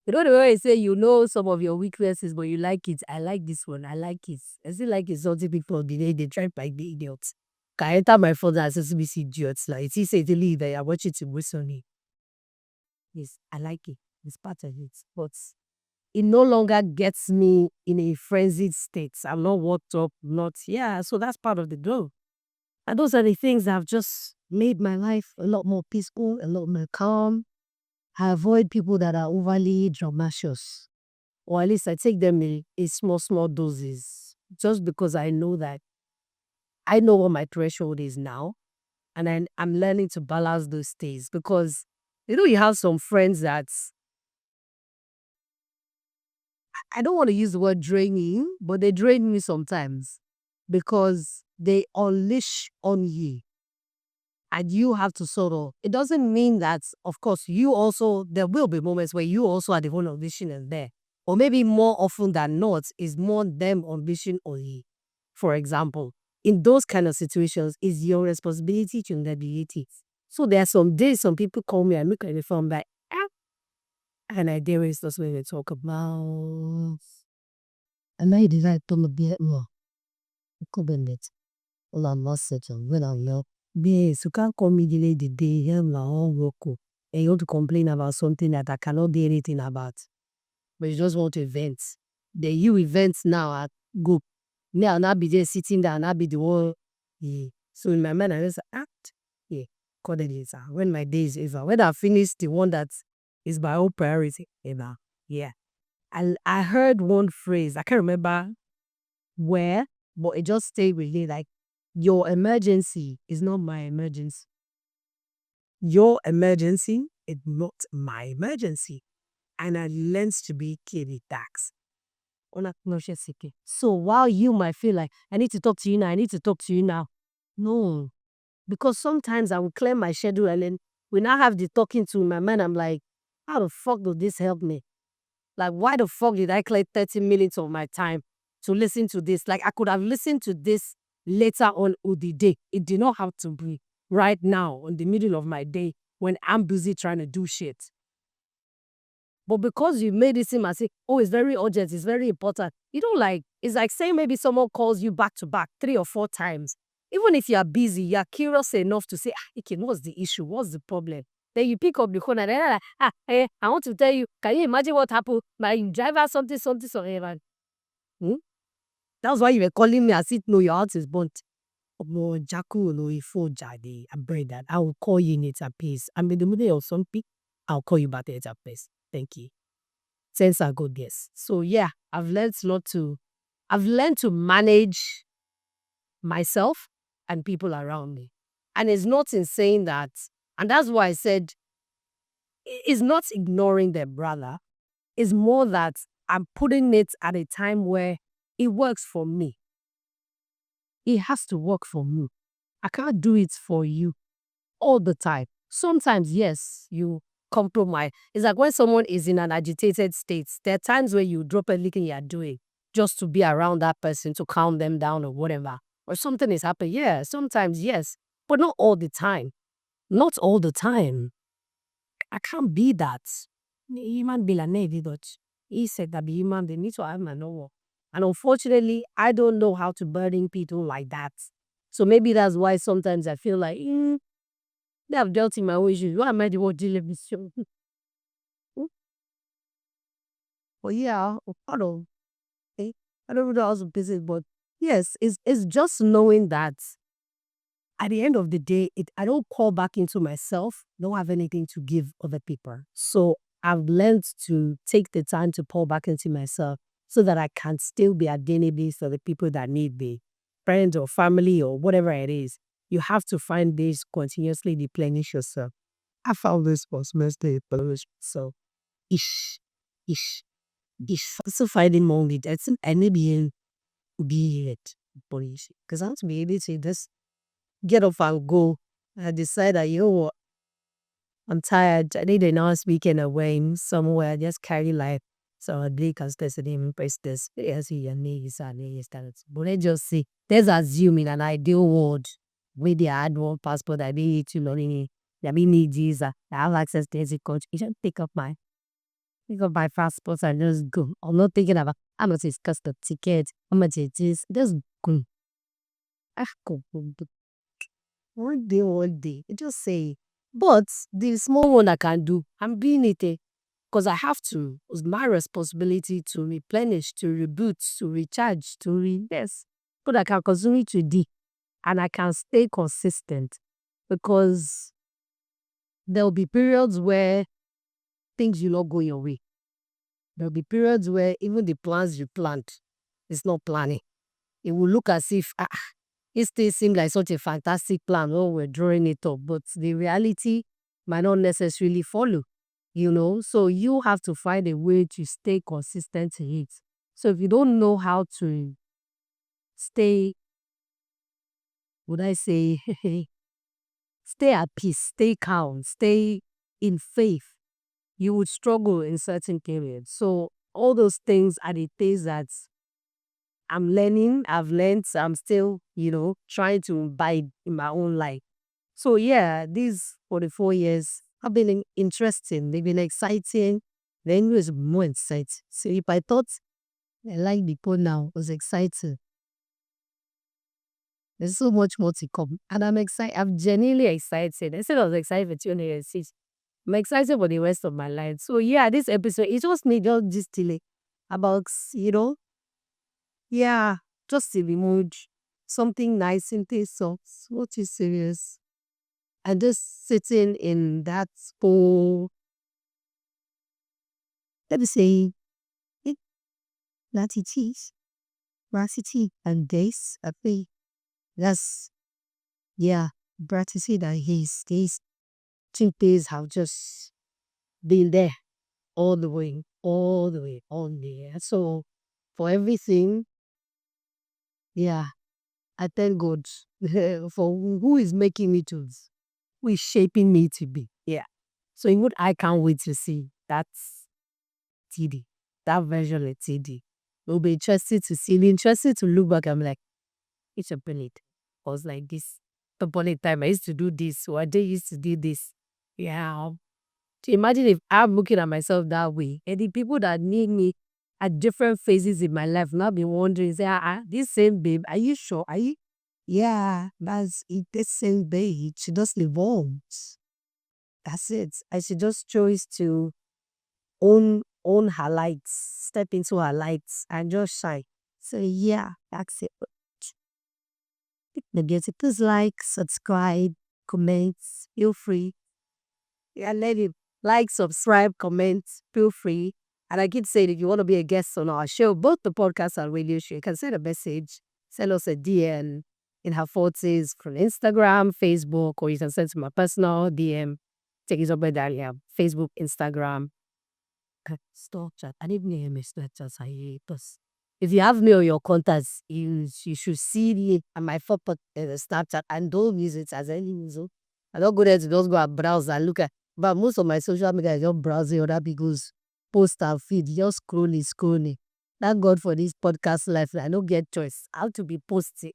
[SPEAKER 1] you know the way I say you know some of your weaknesses, but you like it. I like this one. I like it. I still like it. Something people the day they try by the idiots. Can I enter my phone and say me see idiots like he said to leave there. I watch it to waste on it. Yes, I like it. It's part of it. But it no longer gets me in a frenzied state. I'm not worked up, not yeah. So that's part of the growth. And those are the things that have just made my life a lot more peaceful, a lot more calm. I avoid people that are overly dramatious. Or at least I take them in small, small doses. Just because I know that I know what my threshold is now. And I'm learning to balance those days. Because you have some friends that I don't want to use the word draining, but they drain me sometimes. Because they unleash on you. And you have to sort of, it doesn't mean that, of course, you also, there will be moments where you also are the one unleashing and there. Or maybe more often than not, is more them unleashing on you. For example, in those kind of situations, it's your responsibility to navigate it. So there are some days some people call me and look at the phone like, ah, and I dare is just when they talk about. And I decide to be more. It. Well, I'm not certain when I'm not. Yes, you can't call me delay the day, here my own work. And you want to complain about something that I cannot do anything about. But you just want to vent. The you events now at go. Me, I'll not be there sitting there and I'll be the one. Yeah. So in my mind, I just act. Yeah. Call it later. When my day is over. When I finish the one that is my own priority. Ever. Yeah. I heard one phrase. I can't remember where, but it just stayed with me like, your emergency is not my emergency. Your emergency is not my emergency. And I learned to be kid tax. So while you might feel like, I need to talk to you now, I need to talk to you now. No. Because sometimes I will clear my schedule and then when I have the talking to in my mind, I'm like, how the fuck will this help me? Like, why the fuck did I clear 30 minutes of my time to listen to this? Like, I could have listened to this later on in the day. It did not have to be right now in the middle of my day when I'm busy trying to do shit. But because you made it seem as if, oh, it's very urgent, it's very important. You don't like, it's like saying maybe someone calls you back to back 3 or 4 times. Even if you are busy, you are curious enough to say, Ikin, what's the issue? What's the problem? Then you pick up the phone and then I want to tell you, can you imagine what happened? My driver, something, something, something. That's why you were calling me as if, no, your heart is burnt. No, Jaku, no, ifo jade, I bread that. I will call you in it a piece. I'm in the middle of something. I'll call you back at a place. Thank you. Sense are good, yes. So yeah, I've learned to manage myself and people around me. And it's not in saying that, and that's why I said, it's not ignoring them, brother. It's more that I'm putting it at a time where it works for me. It has to work for me. I can't do it for you all the time. Sometimes, yes, you compromise. It's like when someone is in an agitated state, there are times where you drop everything you are doing just to be around that person, to calm them down or whatever. Or something is happening. Yeah, sometimes, yes. But not all the time. Not all the time. I can't be that. Human be like Navy, but he said that be human, they need to have my no. And unfortunately, I don't know how to burden people like that. So maybe that's why sometimes I feel like, they have dealt in my own issues. Why am I the one dealing with you? But yeah, part of I don't know how to put it, but yes, it's just knowing that at the end of the day, I don't call back into myself, don't have anything to give other people. So I've learned to take the time to pour back into myself so that I can still be available for the people that need me, friends or family or whatever it is. You have to find this continuously replenish yourself. I found this was mostly so ish, ish, ish. So finding more with that's any being be it police. Because I want to be able to just get off and go. I decide that you know what, I'm tired. I need a nice weekend away somewhere. Just carry life. So I break as this and impress this. Yes, your knees and knees. But let's just see. Let's assume in an ideal world where they had one passport, I didn't need to money. I didn't need visa. I have access to every country. You just pick up my passport and just go. I'm not thinking about how much it cost the ticket, how much it is. Just go. Ah, go. One day. Just say. But the small one I can do, I'm doing it. Because I have to. It's my responsibility to replenish, to reboot, to recharge, to reinvest. But I can continue to do. And I can stay consistent. Because there'll be periods where things will not go your way. There'll be periods where even the plans you planned, it's not planning. It will look as if it still seems like such a fantastic plan. Oh, we're drawing it up. But the reality might not necessarily follow. So you have to find a way to stay consistent in it. So if you don't know how to stay, would I say, stay at peace, stay calm, stay in faith, you would struggle in certain periods. So all those things are the things that I'm learning, I've learned, I'm still, trying to imbibe in my own life. So yeah, these 44 years have been interesting. They've been exciting. The English is more exciting. So if I thought I like people now, it was exciting. There's so much more to come. And I'm excited. I'm genuinely excited. Instead of excited for 20 years, I'm excited for the rest of my life. So yeah, this episode, it just made just delay about, yeah, just in the mood. Something nice and soft. What is serious? And just sitting in that whole, let me say, it, that it is, veracity and days, I think that's, yeah, gratitude and these 2 days have just been there all the way, all the way, all the way. So for everything, yeah, I thank God for who is making me to, who is shaping me to be. Yeah. So even I can't wait to see that's TD, that version of TD. It'll be interesting to see, it'll be interesting to look back. I'm like, it's a bullet. I was like this. The bullet time, I used to do this, or I did used to do this. Yeah. To imagine if I'm looking at myself that way, and the people that need me at different phases in my life now be wondering, say, this same babe, are you sure? Are you? Yeah, that's it. This same babe, she just evolves. That's it. And she just chose to own her lights, step into her lights, and just shine. So yeah, that's it. The beauty, please like, subscribe, comment, feel free. Yeah, let it like, subscribe, comment, feel free. And I keep saying, if you want to be a guest on our show, both the podcast and radio show, you can send a message, send us a DM in her forties from Instagram, Facebook, or you can send to my personal DM, Temitope Dania, Facebook, Instagram. Snapchat. I didn't even hear Snapchat. I hate us. If you have me on your contacts, you should see me and my photo Snapchat and don't use it as any user. I don't go there to just go and browse and look at. But most of my social media is just browsing other people's post and feed, just scrolling. Thank God for this podcast life. I don't get choice. I have to be posting.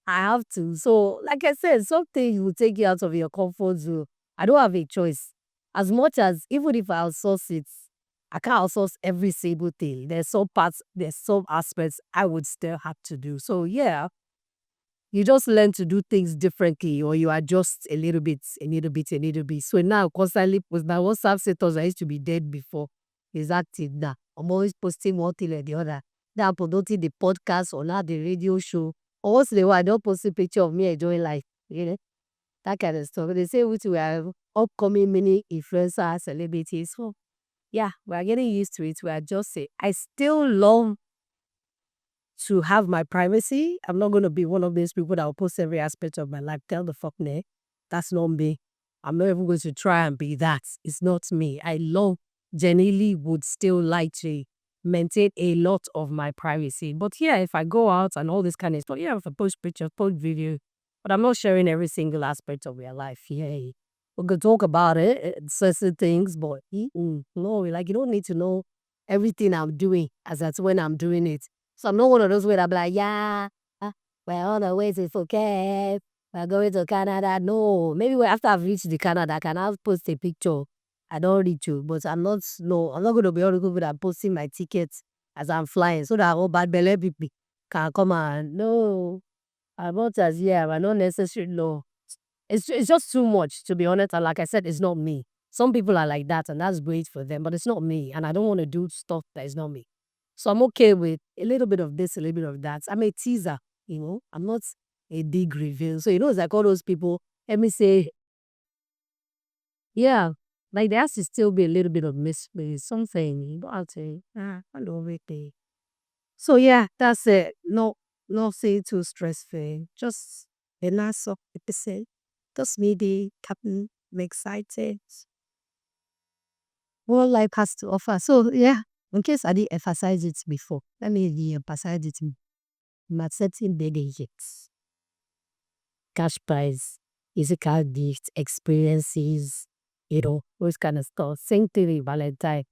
[SPEAKER 1] I have to. So, like I said, something will take you out of your comfort zone. I don't have a choice. As much as, even if I outsource it, I can't outsource every single thing. There's some parts, there's some aspects I would still have to do. So, yeah, you just learn to do things differently, or you adjust a little bit. So now, constantly post. My WhatsApp status, I used to be dead before, is active now. I'm always posting one thing or the other. Now I'm promoting the podcast or now the radio show. Or once in a while, I don't post a picture of me enjoying life. That kind of stuff. They say we are upcoming mini influencer celebrities. So yeah, we are getting used to it. We are just say I still love to have my privacy. I'm not going to be one of those people that will post every aspect of my life. Tell the fuck ne. That's not me. I'm not even going to try and be that. It's not me. I love, genuinely would still like to maintain a lot of my privacy. But yeah, if I go out and all this kind of stuff, yeah, if I post pictures, post video, but I'm not sharing every single aspect of your life. Yeah. We could talk about it, certain things, but no, like you don't need to know everything I'm doing as that's when I'm doing it. So I'm not one of those where I'm like, yeah, we're on our way to forget. We're going to Canada. No, maybe after I've reached the Canada, I can now post a picture. I don't reach you, but I'm not. No, I'm not going to be all the people that are posting my tickets as I'm flying, so that all bad belly people can come and no. I'm not as yeah, but not necessary. No, it's just too much to be honest. And like I said, it's not me. Some people are like that, and that's great for them, but it's not me. And I don't want to do stuff that is not me. So I'm okay with a little bit of this, a little bit of that. I'm a teaser, I'm not a big reveal. So it's like all those people, let me say, yeah, like there has to still be a little bit of mystery, something. But I'll say, I love it. So yeah, that's it. No say too stressful. Just a nice episode. Just maybe Captain, I'm excited. What life has to offer. So yeah, in case I didn't emphasize it before, let me re-emphasize it. My certain benefits, cash prize, physical gifts, experiences, those kind of stuff. Same thing with Valentine.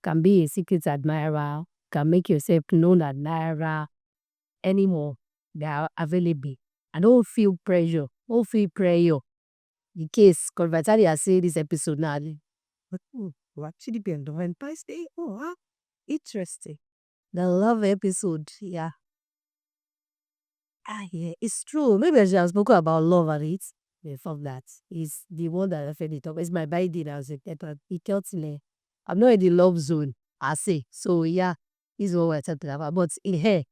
[SPEAKER 1] Can be a secret admirer, can make yourself known admirer anymore. They are available. I don't feel pressure. Don't feel prayer. In case, because by the time you are saying this episode now, we'll actually be on the Valentine's Day. Oh, wow. Interesting. The love episode, yeah. Yeah, it's true. Maybe I should have spoken about love and it. Before that, it's the one that I fed it up. It's my birthday that I was it tells me I'm not in the love zone, I say. So yeah, this is what we're talking about. But in here,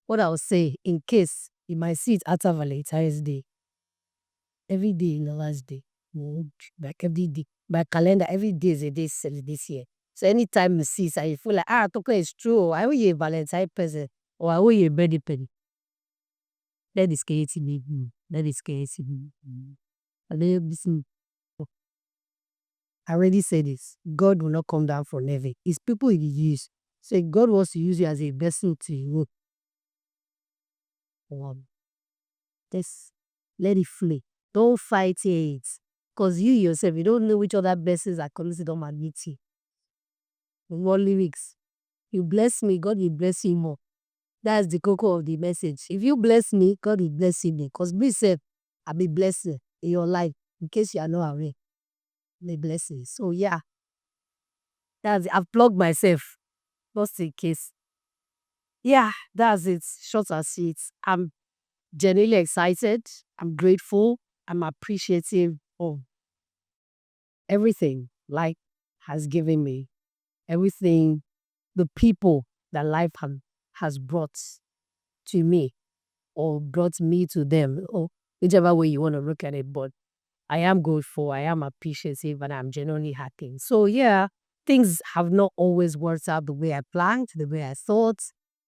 [SPEAKER 1] what I would say, in case you might see it after Valentine's Day, every day in the last day, like every day, by calendar, every day is a day this year. So anytime you see it, and you feel like, Toko is true, I owe you a Valentine present, or I owe you a birthday penny. Let this creative me. Let this creative me. And then listen, I already said this. God will not come down from heaven. It's people he use. So if God wants to use you as a vessel to just let it flee. Don't fight it. Because you yourself, you don't know which other blessings are coming to them and meet you. One lyrics. You bless me, God will bless you more. That's the cocoa of the message. If you bless me, God will bless you. Because me said, I'll be blessed in your life. In case you are not aware. May bless you. So yeah. That's it. I've plugged myself. Just in case. Yeah, that's it. Short and sweet. I'm genuinely excited. I'm grateful. I'm appreciative of everything life has given me. Everything, the people that life has brought to me or brought me to them, or whichever way you want to look at it. But I am grateful, I am appreciative, and I'm genuinely happy. So yeah, things have not always worked out the way I planned, the way I thought,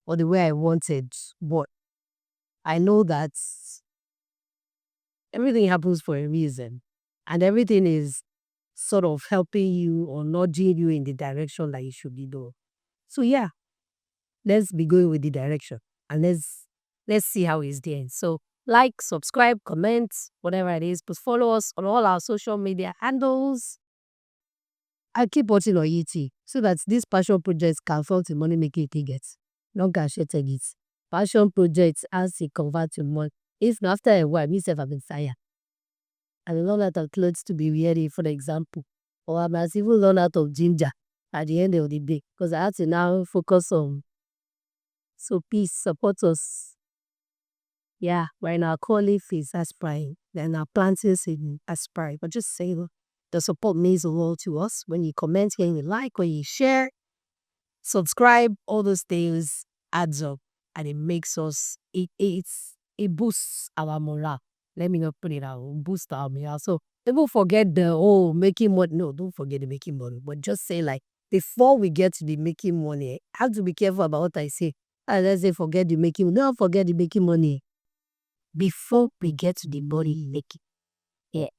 [SPEAKER 1] or the way I wanted. But I know that everything happens for a reason. And everything is sort of helping you or nudging you in the direction that you should be doing. So yeah, let's be going with the direction. And let's see how it's doing. So like, subscribe, comment, whatever it is, but follow us on all our social media handles. I keep watching on YouTube so that these passion projects can fund the money making it gets. Don't get shit it. Passion projects as they convert to money. If not after a while, myself have been tired. I will learn out of clothes to be wearing, for example. Or I must even learn out of ginger at the end of the day. Because I have to now focus on. So please support us. Yeah, we're in our calling phase aspiring. Then our planting season aspiring. But just say the support means a lot to us. When you comment, when you like, when you share, subscribe, all those things adds up. And it makes us, it boosts our morale. Let me not put it out, boost our morale. So don't forget the making money. No, don't forget the making money. But just say like, before we get to the making money, I have to be careful about what I say. Let's say forget the making money. Don't forget the making money. Before we get to the money making. Yeah.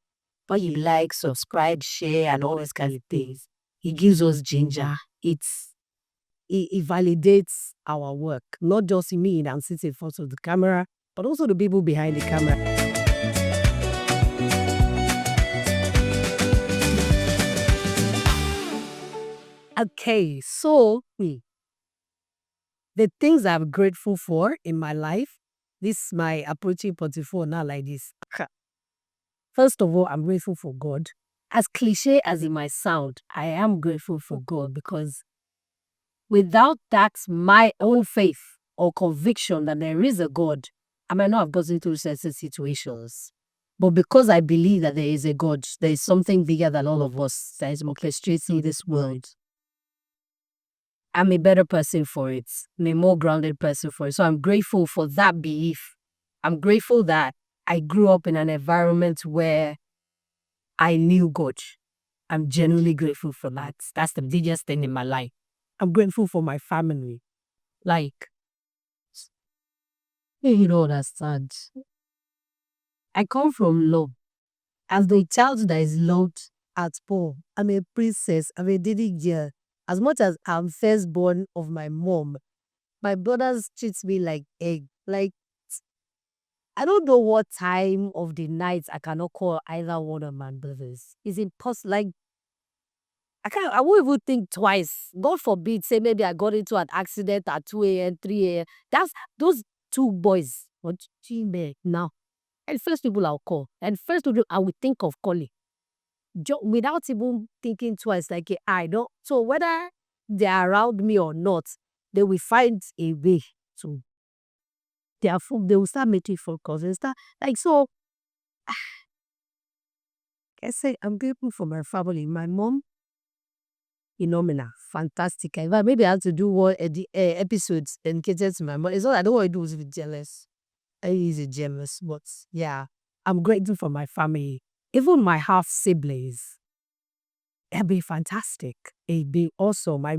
[SPEAKER 1] But you like, subscribe, share, and all those kind of things. It gives us ginger. It validates our work. Not just me and I'm sitting in front of the camera, but also the people behind the camera. Okay, so the things I'm grateful for in my life, this my approaching 44 now like this. First of all, I'm grateful for God. As cliche as it might sound, I am grateful for God because without that, my own faith or conviction that there is a God, I might not have gotten through certain situations. But because I believe that there is a God, there is something bigger than all of us that is orchestrating this world, I'm a better person for it. I'm a more grounded person for it. So I'm grateful for that belief. I'm grateful that I grew up in an environment where I knew God. I'm genuinely grateful for that. That's the biggest thing in my life. I'm grateful for my family. Like, you don't understand. I come from love. As the child that is loved at home, I'm a princess. I'm a daddy girl. As much as I'm firstborn of my mom, my brothers treat me like egg. Like, I don't know what time of the night I cannot call either one of my brothers. It's impossible. Like, I won't even think twice. God forbid, say maybe I got into an accident at 2 a.m., 3 a.m. That's those two boys. What now? And first people I'll call. And first people I will think of calling. Without even thinking twice, like I don't. So whether they're around me or not, they will find a way to they will start making phone calls and start like so. I say I'm grateful for my family. My mom, phenomenal, fantastic. In fact, maybe I have to do one episodes dedicated to my mom. It's all I don't want to do is be jealous. I is jealous, but yeah, I'm grateful for my family. Even my half siblings, they've been fantastic. They've been awesome. I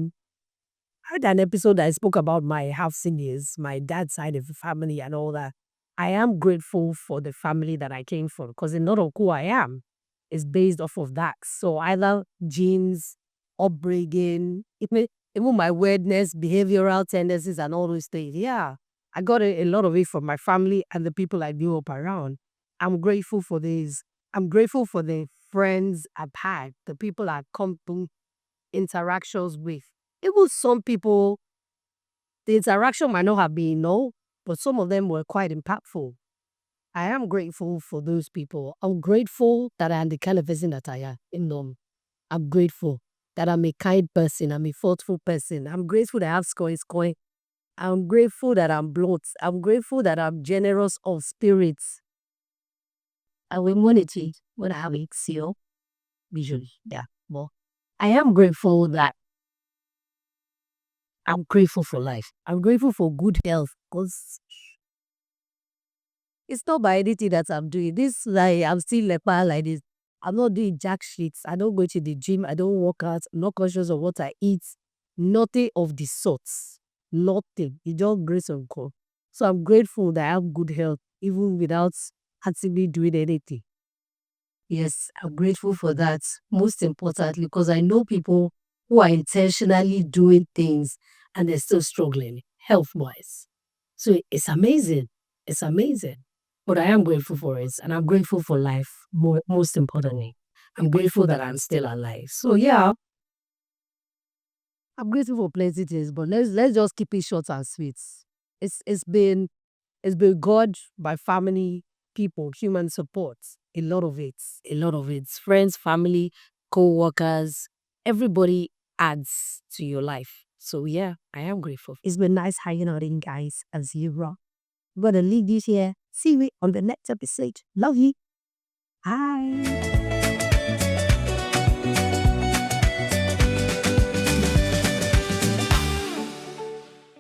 [SPEAKER 1] heard an episode that I spoke about my half siblings, my dad's side of the family, and all that. I am grateful for the family that I came from because a lot of who I am is based off of that. So either genes, upbringing, even my weirdness, behavioral tendencies, and all those things. Yeah, I got a lot of it from my family and the people I grew up around. I'm grateful for this. I'm grateful for the friends I've had, the people I've come to interactions with. Even some people, the interaction might not have been no, but some of them were quite impactful. I am grateful for those people. I'm grateful that I am the kind of person that I am in them. I'm grateful that I'm a kind person. I'm a thoughtful person. I'm grateful that I have scoring. I'm grateful that I'm blunt. I'm grateful that I'm generous of spirits. I will monitor it when I have it seal visually. Yeah. Well, I am grateful that I'm grateful for life. I'm grateful for good health because it's not by anything that I'm doing. This like I'm still like this. I'm not doing jack shit. I don't go to the gym. I don't work out. I'm not conscious of what I eat. Nothing of the sorts. Nothing. It's just grace of God. So I'm grateful that I have good health even without actively doing anything. Yes, I'm grateful for that. Most importantly, because I know people who are intentionally doing things and they're still struggling health wise. So it's amazing. It's amazing. But I am grateful for it. And I'm grateful for life, most importantly. I'm grateful that I'm still alive. So yeah, I'm grateful for plenty things, but let's just keep it short and sweet. It's been God, my family, people, human support. A lot of it. A lot of it. Friends, family, co-workers, everybody adds to your life. So yeah, I am grateful. It's been nice hanging out in guys as you rock. I'm gonna leave this here. See you on the next episode. Love you. Bye.